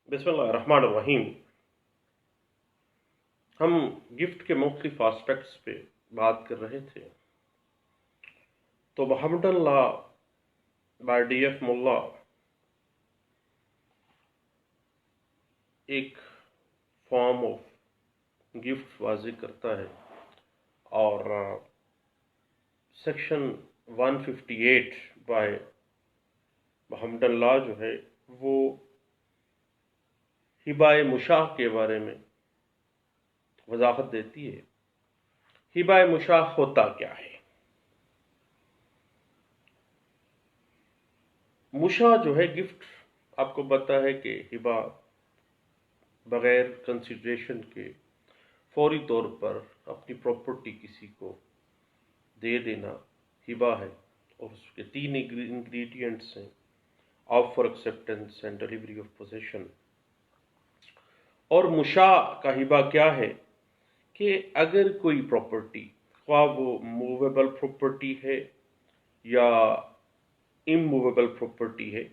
بسم اللہ الرحمن الرحیم۔ ہم گفٹ کے مختلف آسپیکٹس پہ بات کر رہے تھے، تو محمد اللہ بائی ڈی ایف ملا ایک فارم آف گفٹ واضح کرتا ہے، اور سیکشن 158 بائی محمد اللہ جو ہے وہ ہبہ مشاع کے بارے میں وضاحت دیتی ہے۔ ہبہ مشاع ہوتا کیا ہے؟ مشاع جو ہے گفٹ، آپ کو پتہ ہے کہ ہبہ بغیر کنسیڈریشن کے فوری طور پر اپنی پراپرٹی کسی کو دے دینا ہبہ ہے، اور اس کے 3 انگریڈینٹس ہیں: offer, acceptance and delivery of position. اور مشاع کا ہبہ کیا ہے کہ اگر کوئی پراپرٹی، خواہ وہ موویبل پراپرٹی ہے یا اموویبل پراپرٹی ہے،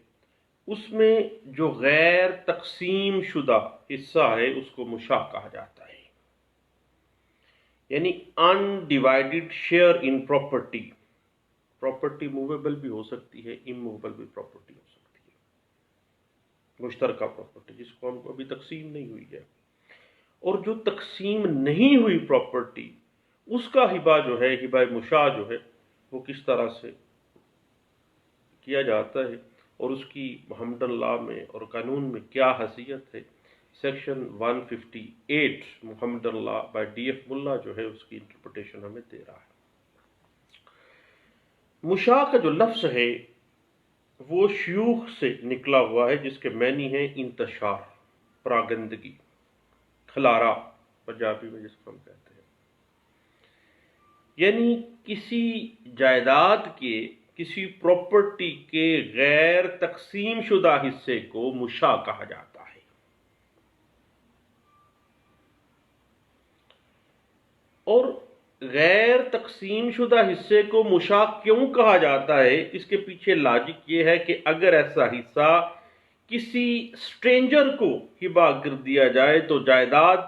اس میں جو غیر تقسیم شدہ حصہ ہے اس کو مشاع کہا جاتا ہے، یعنی undivided share in property. Property movable بھی ہو سکتی ہے، اموویبل بھی پراپرٹی ہو سکتی ہے، مشترکہ پراپرٹی جس کو ہم کو ابھی تقسیم نہیں ہوئی ہے۔ اور جو تقسیم نہیں ہوئی پراپرٹی، اس کا ہبہ جو ہے، ہبہ مشاع جو ہے، وہ کس طرح سے کیا جاتا ہے، اور اس کی محمد اللہ میں اور قانون میں کیا حیثیت ہے، سیکشن 158 محمد اللہ بائی ڈی ایف ملا جو ہے اس کی انٹرپریٹیشن ہمیں دے رہا ہے۔ مشاع کا جو لفظ ہے وہ شیوخ سے نکلا ہوا ہے، جس کے معنی ہے انتشار، پراگندگی، کھلارا پنجابی میں جس کو ہم کہتے ہیں، یعنی کسی جائیداد کے، کسی پراپرٹی کے غیر تقسیم شدہ حصے کو مشاع کہا جاتا ہے۔ اور غیر تقسیم شدہ حصے کو مشاع کیوں کہا جاتا ہے، اس کے پیچھے لاجک یہ ہے کہ اگر ایسا حصہ کسی اسٹرینجر کو ہبہ کر دیا جائے تو جائیداد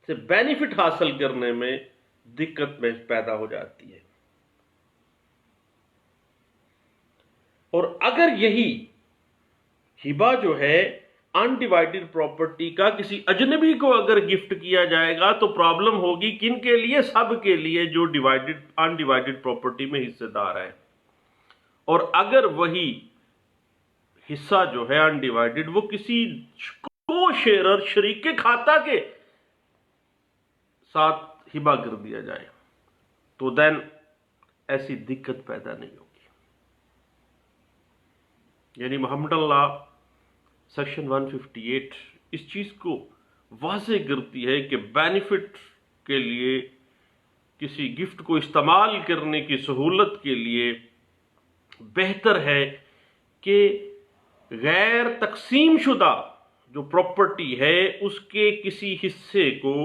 سے بینیفٹ حاصل کرنے میں دقت پیدا ہو جاتی ہے، اور اگر یہی ہبہ جو ہے انڈیوائیڈڈ پراپرٹی کا کسی اجنبی کو اگر گفٹ کیا جائے گا تو پرابلم ہوگی کن کے لیے؟ سب کے لیے جو انڈیوائیڈڈ پراپرٹی میں حصے دار ہے۔ اور اگر وہی حصہ جو ہے انڈیوائیڈڈ وہ کسی کو شیئرر، شریک کھاتہ کے ساتھ ہبہ کر دیا جائے تو دین ایسی دقت پیدا نہیں ہوگی۔ یعنی محمد اللہ سیکشن 158 اس چیز کو واضح کرتی ہے کہ بینیفٹ کے لیے، کسی گفٹ کو استعمال کرنے کی سہولت کے لیے بہتر ہے کہ غیر تقسیم شدہ جو پراپرٹی ہے اس کے کسی حصے کو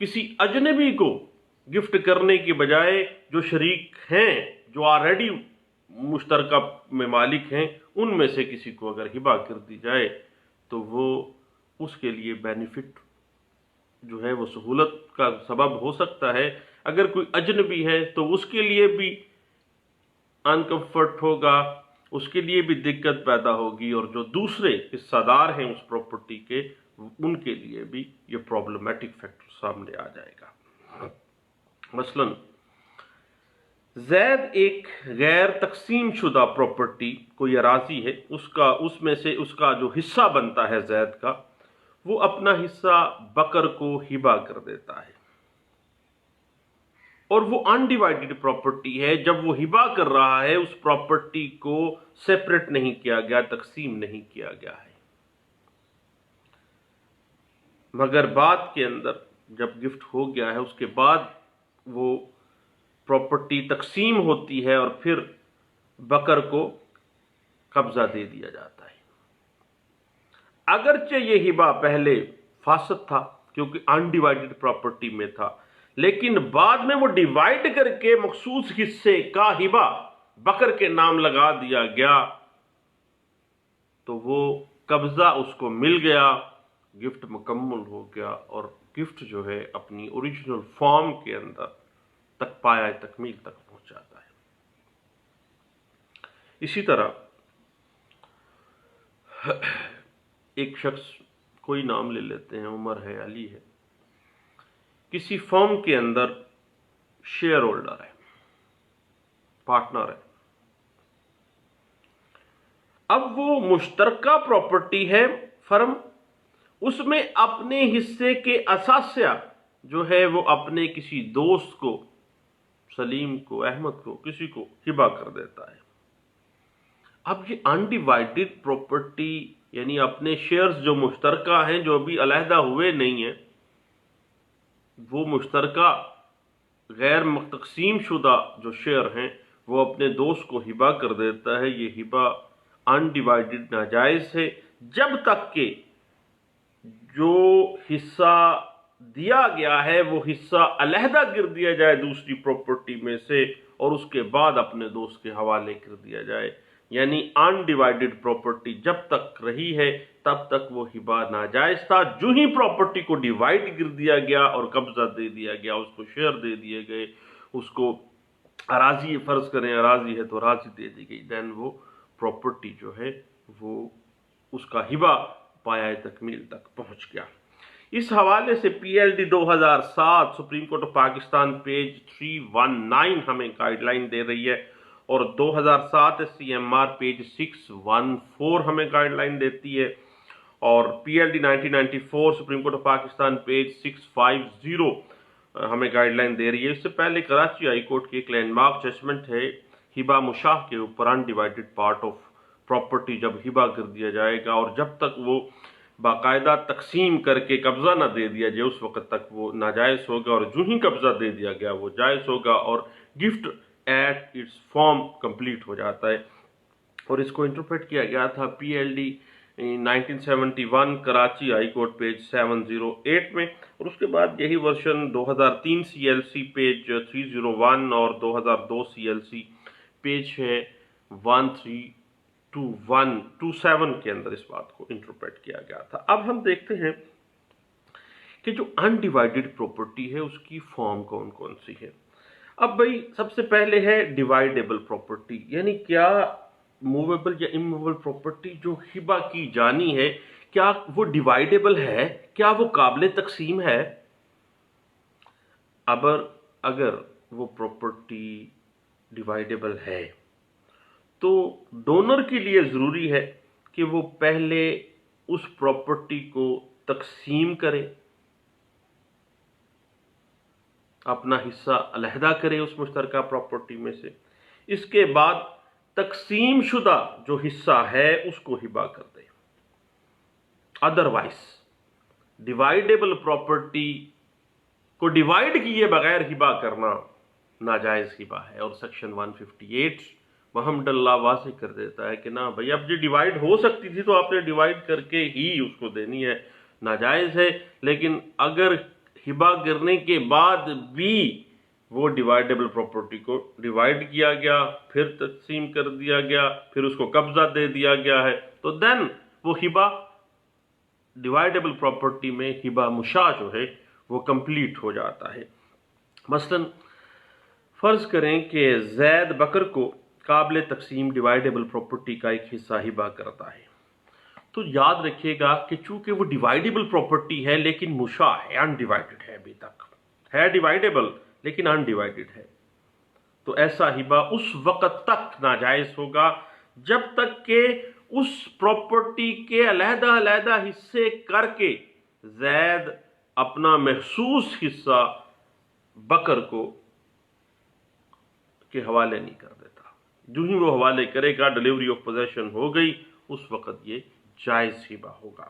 کسی اجنبی کو گفٹ کرنے کی بجائے جو شریک ہیں، جو آلریڈی مشترکہ میں مالک ہیں، ان میں سے کسی کو اگر ہبہ کر دی جائے تو وہ اس کے لیے بینیفٹ جو ہے وہ سہولت کا سبب ہو سکتا ہے۔ اگر کوئی اجنبی ہے تو اس کے لیے بھی انکمفرٹ ہوگا، اس کے لیے بھی دقت پیدا ہوگی، اور جو دوسرے حصہ دار ہیں اس پراپرٹی کے، ان کے لیے بھی یہ پرابلمٹک فیکٹر سامنے آ جائے گا۔ مثلا زید ایک غیر تقسیم شدہ پراپرٹی، کوئی اراضی ہے، اس میں سے اس کا جو حصہ بنتا ہے زید کا، وہ اپنا حصہ بکر کو ہبہ کر دیتا ہے، اور وہ انڈیوائیڈڈ پراپرٹی ہے۔ جب وہ ہبہ کر رہا ہے اس پراپرٹی کو سیپریٹ نہیں کیا گیا، تقسیم نہیں کیا گیا ہے، مگر بعد کے اندر جب گفٹ ہو گیا ہے اس کے بعد وہ پراپرٹی تقسیم ہوتی ہے اور پھر بکر کو قبضہ دے دیا جاتا ہے۔ اگرچہ یہ ہبہ پہلے فاسد تھا کیونکہ انڈیوائیڈڈ پراپرٹی میں تھا، لیکن بعد میں وہ ڈیوائیڈ کر کے مخصوص حصے کا ہبہ بکر کے نام لگا دیا گیا، تو وہ قبضہ اس کو مل گیا، گفٹ مکمل ہو گیا اور گفٹ جو ہے اپنی اوریجنل فارم کے اندر تک پایہ تکمیل تک پہنچ جاتا ہے۔ اسی طرح ایک شخص، کوئی نام لے لیتے ہیں، عمر ہے، علی ہے، کسی فرم کے اندر شیئر ہولڈر ہے، پارٹنر ہے۔ اب وہ مشترکہ پراپرٹی ہے فرم، اس میں اپنے حصے کے اثاثیہ جو ہے وہ اپنے کسی دوست کو، سلیم کو، احمد کو، کسی کو ہبہ کر دیتا ہے۔ اب یہ انڈیوائیڈڈ پراپرٹی یعنی اپنے شیئرز جو مشترکہ ہیں، جو ابھی علیحدہ ہوئے نہیں ہیں، وہ مشترکہ غیر تقسیم شدہ جو شیئر ہیں وہ اپنے دوست کو ہبہ کر دیتا ہے۔ یہ ہبہ انڈیوائیڈڈ ناجائز ہے جب تک کہ جو حصہ دیا گیا ہے وہ حصہ علیحدہ کر دیا جائے دوسری پراپرٹی میں سے اور اس کے بعد اپنے دوست کے حوالے کر دیا جائے۔ یعنی انڈیوائیڈڈ پراپرٹی جب تک رہی ہے تب تک وہ ہبہ ناجائز تھا۔ جو ہی پراپرٹی کو ڈیوائیڈ کر دیا گیا اور قبضہ دے دیا گیا، اس کو شیئر دے دیے گئے، اس کو اراضی، فرض کریں اراضی ہے تو اراضی دے دی گئی، دین وہ پراپرٹی جو ہے وہ اس کا ہبہ پایہ تکمیل تک پہنچ گیا۔ اس حوالے سے پی L D 2007 supreme court of Pakistan page 319 ہمیں گائیڈ لائن دے رہی ہے، اور 2007 سی ایم آر پیج 614 ہمیں گائیڈ لائن دیتی ہے، اور پی L D 1994 supreme court of Pakistan page 650 ہمیں گائیڈ لائن دے رہی ہے۔ اس سے پہلے کراچی ہائی کورٹ کی ایک لینڈ مارک ججمنٹ ہے ہبہ مشاہ کے اوپر، انڈیوائیڈڈ پارٹ آف پراپرٹی جب ہبہ کر دیا جائے گا اور جب تک وہ باقاعدہ تقسیم کر کے قبضہ نہ دے دیا جائے اس وقت تک وہ ناجائز ہوگا، اور جو ہی قبضہ دے دیا گیا وہ جائز ہوگا اور gift at its form complete ہو جاتا ہے۔ اور اس کو انٹرپریٹ کیا گیا تھا P L D 1971 Karachi high court page 708 میں، اور اس کے بعد یہی version 2003 C L C page 301 اور 2002 سی ایل سی پیج ہے 1327 کے اندر اس بات کو انٹرپریٹ کیا گیا تھا۔ اب ہم دیکھتے ہیں کہ جو انڈیوائیڈڈ پراپرٹی ہے اس کی فارم کون کون سی ہے۔ اب بھئی سب سے پہلے ہے ڈیوائیڈیبل پراپرٹی، یعنی کیا موویبل یا اموویبل پراپرٹی جو ہبہ کی جانی ہے کیا وہ ڈیوائیڈیبل ہے، کیا وہ قابل تقسیم ہے۔ اگر وہ پراپرٹی ڈیوائیڈیبل ہے تو ڈونر کے لیے ضروری ہے کہ وہ پہلے اس پراپرٹی کو تقسیم کرے، اپنا حصہ علیحدہ کرے اس مشترکہ پراپرٹی میں سے، اس کے بعد تقسیم شدہ جو حصہ ہے اس کو ہبہ کر دے۔ ادروائز ڈیوائیڈیبل پراپرٹی کو ڈیوائیڈ کیے بغیر ہبہ کرنا ناجائز ہبہ ہے، اور سیکشن 158 محمد اللہ واضح کر دیتا ہے کہ نہ بھئی اب جو ڈیوائیڈ ہو سکتی تھی تو آپ نے ڈیوائیڈ کر کے ہی اس کو دینی ہے، ناجائز ہے۔ لیکن اگر ہبہ کرنے کے بعد بھی وہ ڈیوائیڈیبل پراپرٹی کو ڈیوائیڈ کیا گیا، پھر تقسیم کر دیا گیا، پھر اس کو قبضہ دے دیا گیا ہے، تو دین وہ ہبہ ڈیوائیڈیبل پراپرٹی میں ہبہ مشاہ جو ہے وہ کمپلیٹ ہو جاتا ہے۔ مثلا فرض کریں کہ زید بکر کو قابل تقسیم ڈیوائیڈیبل پراپرٹی کا ایک حصہ ہبہ کرتا ہے، تو یاد رکھیے گا کہ چونکہ وہ ڈیوائیڈیبل پراپرٹی ہے لیکن مشاہ ہے، انڈیوائیڈڈ ہے، ابھی تک ہے ڈیوائیڈیبل لیکن انڈیوائیڈڈ ہے، تو ایسا ہبہ اس وقت تک ناجائز ہوگا جب تک کہ اس پراپرٹی کے علیحدہ علیحدہ حصے کر کے زید اپنا محسوس حصہ بکر کو کے حوالے نہیں کر دیتا۔ جو ہی وہ حوالے کرے گا، ڈیلیوری آف پوزیشن ہو گئی، اس وقت یہ جائز ہبہ ہوگا۔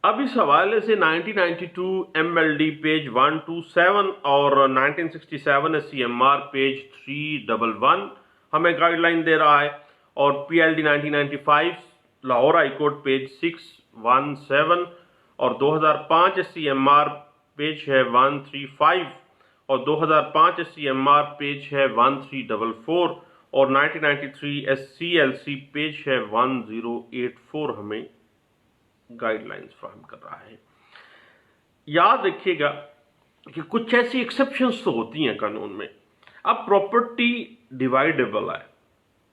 اب اس حوالے سے 1992 ایم ایل ڈی پیج 127 اور 1967 سی ایم آر پیج 311 ہمیں گائیڈ لائن دے رہا ہے، اور پی L D 1995 Lahore high court page 617 اور 2005 سی ایم آر پیج ہے 135 اور 2005 سی ایم آر پیج ہے 1344 اور 1993 SCLC پیج ہے 1084 ہمیں گائیڈ لائنز فراہم کر رہا ہے۔ یاد رکھیے گا کہ کچھ ایسی ایکسیپشنز تو ہوتی ہیں قانون میں۔ اب پراپرٹی ڈیوائیڈیبل ہے،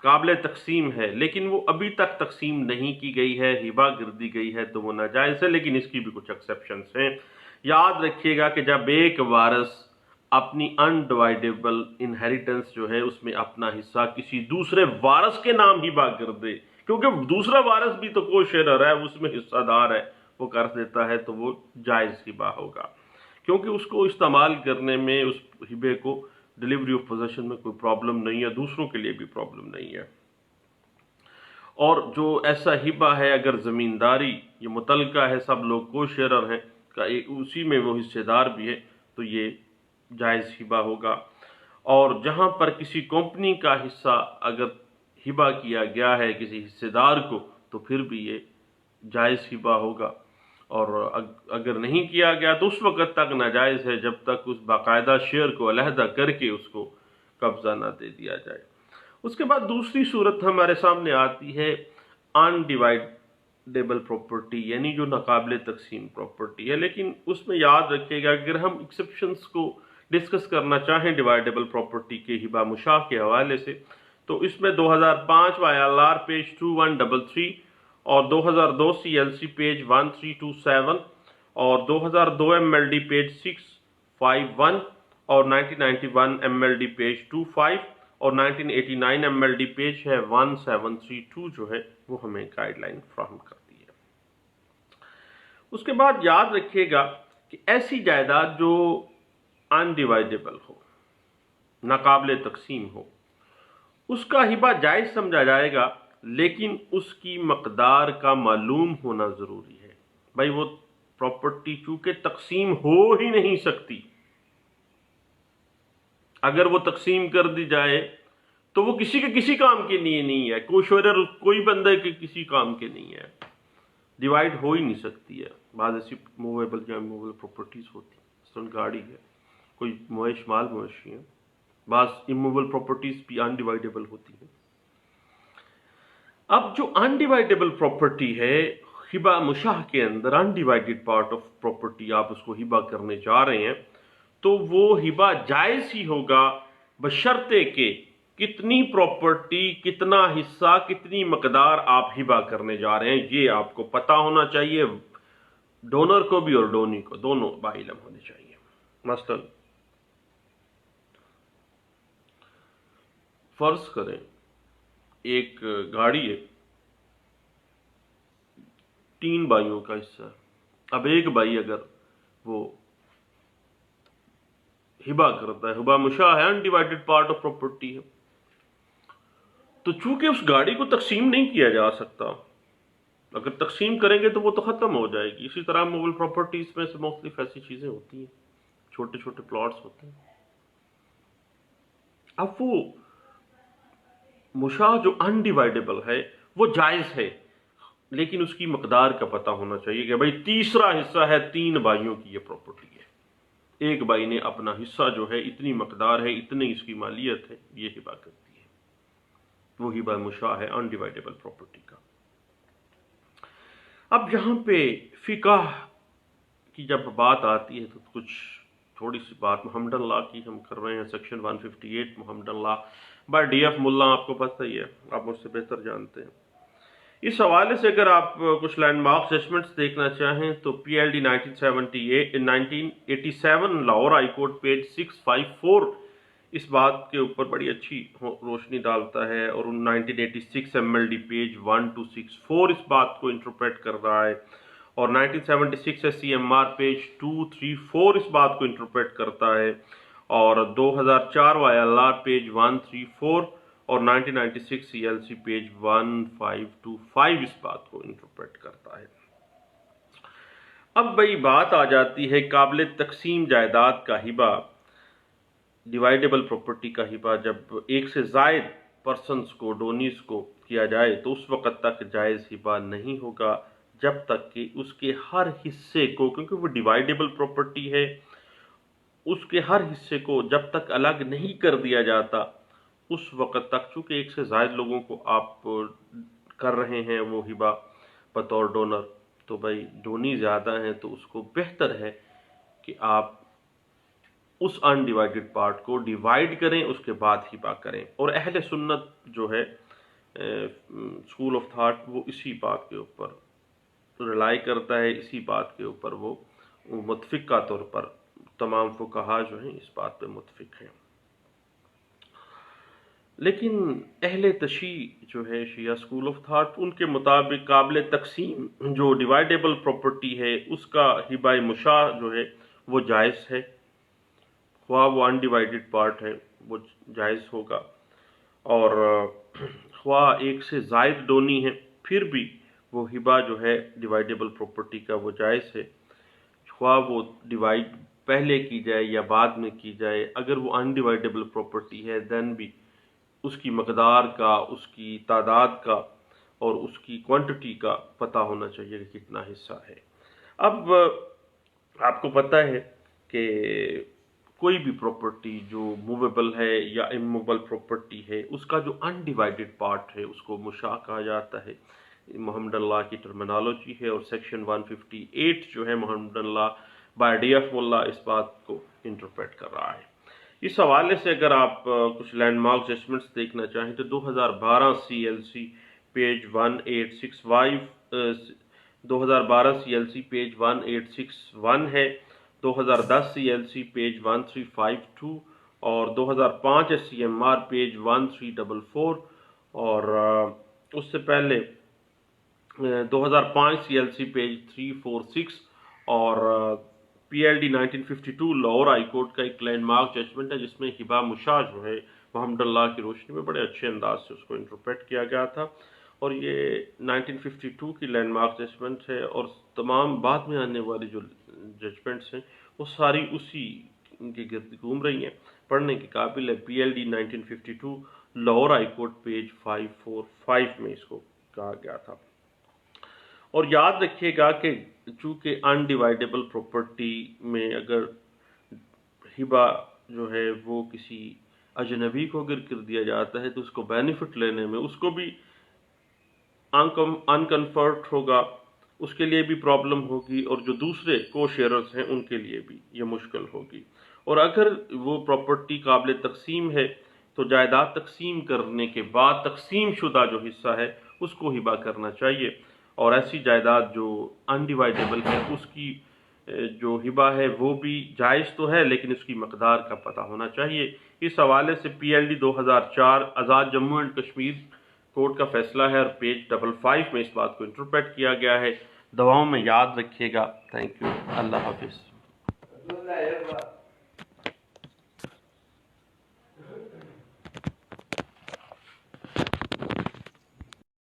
قابل تقسیم ہے، لیکن وہ ابھی تک تقسیم نہیں کی گئی ہے، ہبہ کر دی گئی ہے، تو وہ ناجائز ہے، لیکن اس کی بھی کچھ ایکسیپشنز ہیں۔ یاد رکھیے گا کہ جب ایک وارث اپنی انڈیوائیڈیبل انہیریٹنس جو ہے اس میں اپنا حصہ کسی دوسرے وارث کے نام ہبہ کر دے، کیونکہ دوسرا وارث بھی تو کو شیئرر ہے، اس میں حصہ دار ہے، وہ کر دیتا ہے، تو وہ جائز ہبہ ہوگا، کیونکہ اس کو استعمال کرنے میں، اس ہبے کو ڈیلیوری آف پوزیشن میں کوئی پرابلم نہیں ہے، دوسروں کے لیے بھی پرابلم نہیں ہے۔ اور جو ایسا ہبہ ہے اگر زمینداری یہ متعلقہ ہے، سب لوگ کو شیئرر ہیں، اسی میں وہ حصے دار بھی ہے، تو یہ جائز ہبہ ہوگا۔ اور جہاں پر کسی کمپنی کا حصہ اگر ہبہ کیا گیا ہے کسی حصے دار کو، تو پھر بھی یہ جائز ہبہ ہوگا، اور اگر نہیں کیا گیا تو اس وقت تک ناجائز ہے جب تک اس باقاعدہ شیئر کو علیحدہ کر کے اس کو قبضہ نہ دے دیا جائے۔ اس کے بعد دوسری صورت ہمارے سامنے آتی ہے انڈیوائیڈیبل پراپرٹی، یعنی جو ناقابل تقسیم پراپرٹی ہے، لیکن اس میں یاد رکھیے گا اگر ہم ایکسیپشنز کو ڈسکس کرنا چاہیں ڈیوائیڈیبل پراپرٹی کے ہبہ مشاع کے حوالے سے، تو اس میں 2005 ILR پیج 2133 اور 2002 CLC پیج 1327 اور 2002 MLD پیج 651 اور 1991 MLD پیج 25 اور 1989 MLD پیج ہے 1732 جو ہے وہ ہمیں گائیڈ لائن فراہم کرتی ہے۔ اس کے بعد یاد رکھیے گا کہ ایسی جائیداد جو انڈیوائیڈیبل ہو، ناقابل تقسیم ہو، اس کا ہبہ جائز سمجھا جائے گا، لیکن اس کی مقدار کا معلوم ہونا ضروری ہے۔ بھائی وہ پراپرٹی چونکہ تقسیم ہو ہی نہیں سکتی، اگر وہ تقسیم کر دی جائے تو وہ کسی کے کسی کام کے لیے نہیں ہے، کوئی شیئرر کوئی بندے کے کسی کام کے نہیں ہے، ڈیوائیڈ ہو ہی نہیں سکتی ہے۔ بعض ایسی موویبل یا موویبل پراپرٹیز ہوتی ہیں، مثلاً گاڑی ہے، کوئی مویش مال مویشی ہیں، بعض اموویبل پراپرٹیز بھی انڈیوائیڈیبل ہوتی ہیں۔ اب جو انڈیوائیڈیبل پراپرٹی ہے، ہبہ مشاع کے اندر انڈیوائیڈیڈ پارٹ آف پراپرٹی آپ اس کو ہبہ کرنے جا رہے ہیں، تو وہ ہبہ جائز ہی ہوگا بشرطے کہ کتنی پراپرٹی، کتنا حصہ، کتنی مقدار آپ ہبہ کرنے جا رہے ہیں یہ آپ کو پتہ ہونا چاہیے، ڈونر کو بھی اور ڈونی کو، دونوں باعلم ہونے چاہیے۔ مثلا فرض کریں ایک گاڑی ہے، 3 بھائیوں کا حصہ ہے، اب ایک بھائی اگر وہ ہبہ کرتا ہے، ہبہ مشاع ہے، انڈیوائیڈڈ پارٹ آف پراپرٹی ہے، تو چونکہ اس گاڑی کو تقسیم نہیں کیا جا سکتا، اگر تقسیم کریں گے تو وہ تو ختم ہو جائے گی۔ اسی طرح موبل پراپرٹیز میں سے مختلف ایسی چیزیں ہوتی ہیں، چھوٹے چھوٹے پلاٹس ہوتے ہیں۔ اب وہ مشاع جو انڈیوائیڈیبل ہے وہ جائز ہے، لیکن اس کی مقدار کا پتہ ہونا چاہیے کہ بھائی تیسرا حصہ ہے، 3 بھائیوں کی یہ پراپرٹی ہے، ایک بھائی نے اپنا حصہ جو ہے اتنی مقدار ہے، اتنی اس کی مالیت ہے، یہ ہبہ کرتی ہے، وہ ہبہ مشاع ہے انڈیوائیڈیبل پراپرٹی کا۔ اب یہاں پہ فقہ کی جب بات آتی ہے تو کچھ تھوڑی سی بات محمدن لا کی ہم کر رہے ہیں، section 158 Mohammedan law by D F Mulla, آپ کو پتہ ہی ہے، آپ مجھ سے بہتر جانتے ہیں۔ اس حوالے سے اگر آپ کچھ لینڈ مارک ججمنٹس دیکھنا چاہیں تو پی L D 1987 Lahore high court page 654 اس بات کے اوپر بڑی اچھی روشنی ڈالتا ہے، اور 1986 ایم ایل ڈی پیج 1264 اس بات کو انٹرپریٹ کر رہا ہے، اور 1976 S C M R page 234 اس بات کو انٹرپریٹ کرتا ہے، اور 2004 وائی ایل آر پیج 134 اور 1996 سی ایل سی پیج 1525 اس بات کو انٹرپریٹ کرتا ہے۔ اب بھئی بات آ جاتی ہے قابل تقسیم جائیداد کا ہبہ، ڈیوائیڈیبل پراپرٹی کا ہبہ جب ایک سے زائد پرسنز کو، ڈونیز کو کیا جائے تو اس وقت تک جائز ہبہ نہیں ہوگا جب تک کہ اس کے ہر حصے کو، کیونکہ وہ ڈیوائیڈیبل پراپرٹی ہے، اس کے ہر حصے کو جب تک الگ نہیں کر دیا جاتا اس وقت تک، چونکہ ایک سے زائد لوگوں کو آپ کر رہے ہیں وہ ہبہ بطور ڈونر، تو بھائی ڈونی زیادہ ہیں تو اس کو بہتر ہے کہ آپ اس ان ڈیوائیڈڈ پارٹ کو ڈیوائیڈ کریں، اس کے بعد ہبہ کریں۔ اور اہل سنت جو ہے اسکول آف تھاٹ، وہ اسی بات کے اوپر رلائی کرتا ہے، اسی بات کے اوپر وہ متفقہ طور پر تمام فقہا جو ہیں اس بات پہ متفق ہیں۔ لیکن اہل تشیع جو ہے شیعہ اسکول آف تھاٹ، ان کے مطابق قابل تقسیم جو ڈیوائیڈیبل پراپرٹی ہے اس کا ہبہ مشاع جو ہے وہ جائز ہے، خواہ وہ انڈیوائیڈڈ پارٹ ہے وہ جائز ہوگا، اور خواہ ایک سے زائد ڈونی ہے پھر بھی وہ ہبہ جو ہے ڈیوائیڈیبل پراپرٹی کا وہ جائز ہے، خواہ وہ ڈیوائیڈ پہلے کی جائے یا بعد میں کی جائے۔ اگر وہ انڈیوائیڈیبل پراپرٹی ہے دین بھی اس کی مقدار کا، اس کی تعداد کا اور اس کی کوانٹٹی کا پتہ ہونا چاہیے کہ کتنا حصہ ہے۔ اب آپ کو پتہ ہے کہ کوئی بھی پراپرٹی جو موویبل ہے یا اموویبل پراپرٹی ہے، اس کا جو انڈیوائیڈڈ پارٹ ہے اس کو مشاع کہا جاتا ہے، محمد اللہ کی ٹرمینالوجی ہے، اور سیکشن 158 جو ہے محمد اللہ بائی ڈی ایف ملا اس بات کو انٹرپریٹ کر رہا ہے۔ اس حوالے سے اگر آپ کچھ لینڈ مارک ججمنٹس دیکھنا چاہیں تو 2012 C L C page 1865 2012 C L C page 1861 ہے، 2010 سی ایل سی پیج 1352 اور 2005 S C M R page 1344 اور اس سے پہلے 2005 سی ایل سی پیج 346 اور پی L D 1952 Lahore high court کا ایک لینڈ مارک ججمنٹ ہے جس میں ہبہ مشاع جو ہے محمد اللہ کی روشنی میں بڑے اچھے انداز سے اس کو انٹرپریٹ کیا گیا تھا، اور یہ 1952 کی لینڈ مارک ججمنٹ ہے، اور تمام بعد میں آنے والی جو ججمنٹس ہیں وہ ساری اسی کے گرد گھوم رہی ہیں، پڑھنے کے قابل ہے۔ پی L D 1952 Lahore high court page 545 میں اس کو کہا گیا تھا۔ اور یاد رکھیے گا کہ چونکہ انڈیوائیڈیبل پراپرٹی میں اگر ہبہ جو ہے وہ کسی اجنبی کو اگر کر دیا جاتا ہے تو اس کو بینیفٹ لینے میں اس کو بھی انکمفرٹ ہوگا، اس کے لیے بھی پرابلم ہوگی، اور جو دوسرے کو شیئرز ہیں ان کے لیے بھی یہ مشکل ہوگی۔ اور اگر وہ پراپرٹی قابل تقسیم ہے تو جائیداد تقسیم کرنے کے بعد تقسیم شدہ جو حصہ ہے اس کو ہبہ کرنا چاہیے، اور ایسی جائیداد جو انڈیوائیڈیبل ہے اس کی جو ہبہ ہے وہ بھی جائز تو ہے لیکن اس کی مقدار کا پتہ ہونا چاہیے۔ اس حوالے سے پی L D 2004 Azad Jammu and Kashmir court کا فیصلہ ہے، اور پیج 55 میں اس بات کو انٹرپریٹ کیا گیا ہے۔ دعاؤں میں یاد رکھیے گا۔ تھینک یو، اللہ حافظ۔